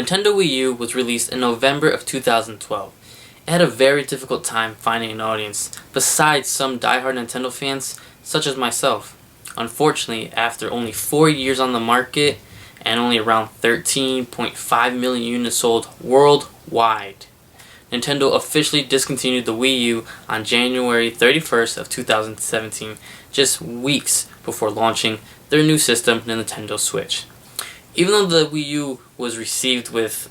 Nintendo Wii U was released in November of 2012. It had a very difficult time finding an audience, besides some diehard Nintendo fans, such as myself. Unfortunately, after only 4 years on the market, and only around 13.5 million units sold worldwide, Nintendo officially discontinued the Wii U on January 31st of 2017, just weeks before launching their new system, the Nintendo Switch. Even though the Wii U was received with,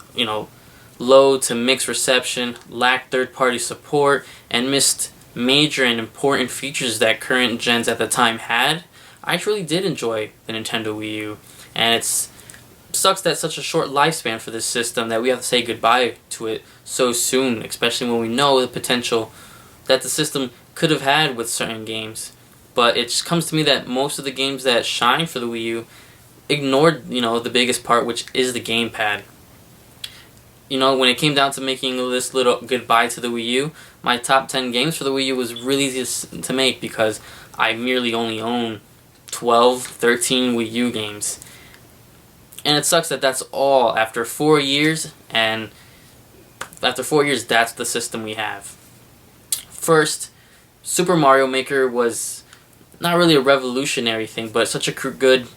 low to mixed reception, lacked third-party support, and missed major and important features that current gens at the time had, I truly did enjoy the Nintendo Wii U, and it sucks that such a short lifespan for this system that we have to say goodbye to it so soon, especially when we know the potential that the system could have had with certain games. But it just comes to me that most of the games that shine for the Wii U ignored, the biggest part, which is the gamepad. When it came down to making this little goodbye to the Wii U, my top 10 games for the Wii U was really easy to make because I merely only own 12, 13 Wii U games. And it sucks that that's all after 4 years, and after 4 years, that's the system we have. First, Super Mario Maker was not really a revolutionary thing, but such a good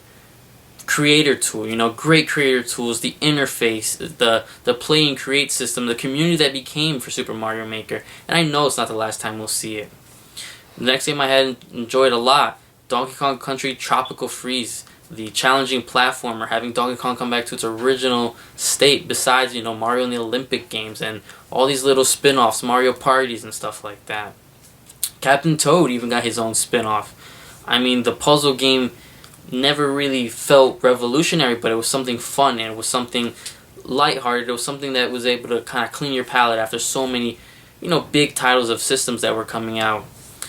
creator tool, great creator tools, the interface, the play and create system, the community that became for Super Mario Maker, and I know it's not the last time we'll see it. The next game I had enjoyed a lot, Donkey Kong Country Tropical Freeze, the challenging platformer, having Donkey Kong come back to its original state, besides, Mario and the Olympic Games, and all these little spin-offs, Mario Parties and stuff like that. Captain Toad even got his own spin-off. I mean, the puzzle game never really felt revolutionary, but it was something fun, and it was something lighthearted. It was something that was able to kind of clean your palate after so many, big titles of systems that were coming out.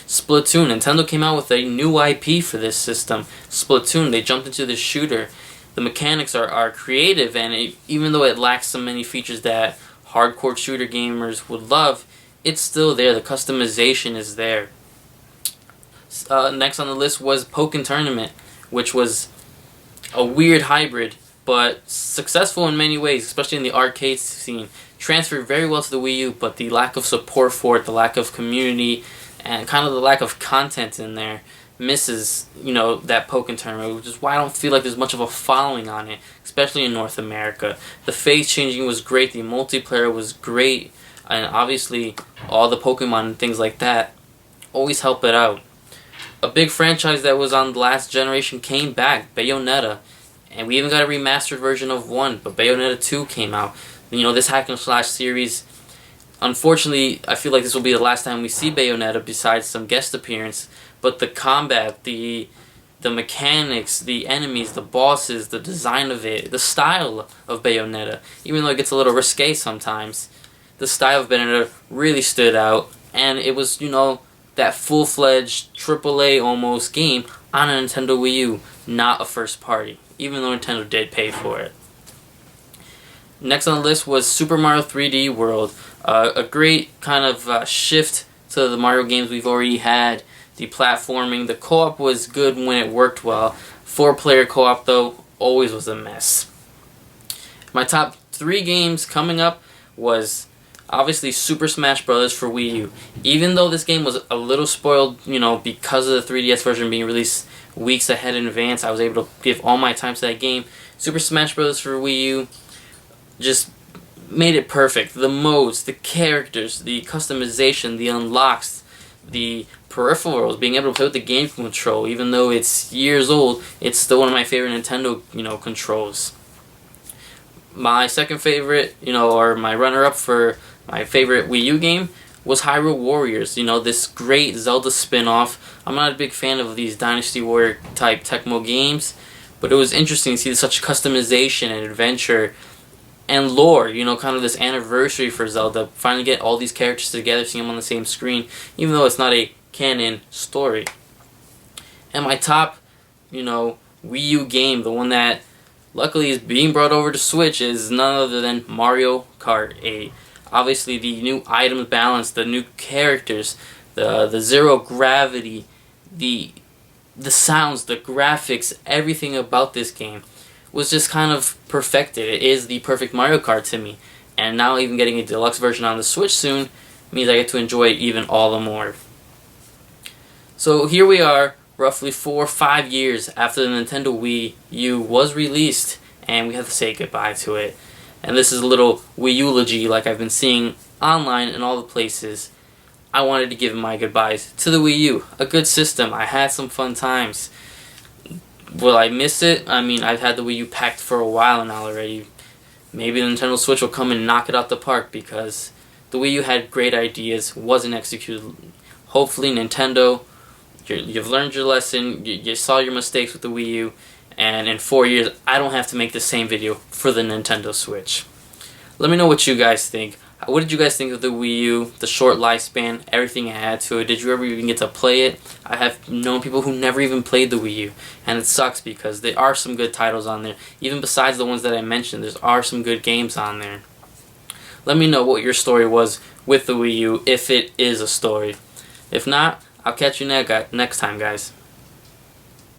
Splatoon. Nintendo came out with a new IP for this system. Splatoon. They jumped into the shooter. The mechanics are creative, and even though it lacks so many features that hardcore shooter gamers would love, it's still there. The customization is there. Next on the list was Pokken Tournament, which was a weird hybrid, but successful in many ways, especially in the arcade scene. Transferred very well to the Wii U, but the lack of support for it, the lack of community, and kind of the lack of content in there misses, that Pokken Tournament, which is why I don't feel like there's much of a following on it, especially in North America. The face changing was great, the multiplayer was great, and obviously all the Pokemon and things like that always help it out. A big franchise that was on the last generation came back, Bayonetta, and we even got a remastered version of 1, but Bayonetta 2 came out. This hack and slash series, unfortunately, I feel like this will be the last time we see Bayonetta besides some guest appearance, but the combat, the mechanics, the enemies, the bosses, the design of it, the style of Bayonetta, even though it gets a little risque sometimes, the style of Bayonetta really stood out, and it was, that full-fledged AAA almost game on a Nintendo Wii U, not a first party, even though Nintendo did pay for it. Next on the list was Super Mario 3D World, a great kind of shift to the Mario games we've already had. The platforming, the co-op was good when it worked well. 4-player co-op, though, always was a mess. My top 3 games coming up was obviously Super Smash Bros. For Wii U. Even though this game was a little spoiled, because of the 3DS version being released weeks ahead in advance, I was able to give all my time to that game. Super Smash Bros. For Wii U just made it perfect. The modes, the characters, the customization, the unlocks, the peripherals, being able to play with the game control, even though it's years old, it's still one of my favorite Nintendo, controls. My second favorite, or my runner-up for my favorite Wii U game was Hyrule Warriors. This great Zelda spin-off. I'm not a big fan of these Dynasty Warrior type Tecmo games, but it was interesting to see such customization and adventure and lore, kind of this anniversary for Zelda. Finally get all these characters together, seeing them on the same screen, even though it's not a canon story. And my top, Wii U game, the one that luckily is being brought over to Switch, is none other than Mario Kart 8. Obviously, the new item balance, the new characters, the zero gravity, the sounds, the graphics, everything about this game was just kind of perfected. It is the perfect Mario Kart to me. And now even getting a deluxe version on the Switch soon means I get to enjoy it even all the more. So here we are, roughly 4 or 5 years after the Nintendo Wii U was released, and we have to say goodbye to it. And this is a little Wii eulogy like I've been seeing online in all the places. I wanted to give my goodbyes to the Wii U. A good system. I had some fun times. Will I miss it? I mean, I've had the Wii U packed for a while now already. Maybe the Nintendo Switch will come and knock it out the park, because the Wii U had great ideas, wasn't executed. Hopefully Nintendo, you've learned your lesson, you saw your mistakes with the Wii U, and in 4 years I don't have to make the same video for the Nintendo Switch. Let me know what you guys think. What did you guys think of the Wii U, the short lifespan, everything it had to it? Did you ever even get to play it? I have known people who never even played the Wii U, and it sucks because there are some good titles on there. Even besides the ones that I mentioned, there are some good games on there. Let me know what your story was with the Wii U, if it is a story. If not, I'll catch you next time, guys.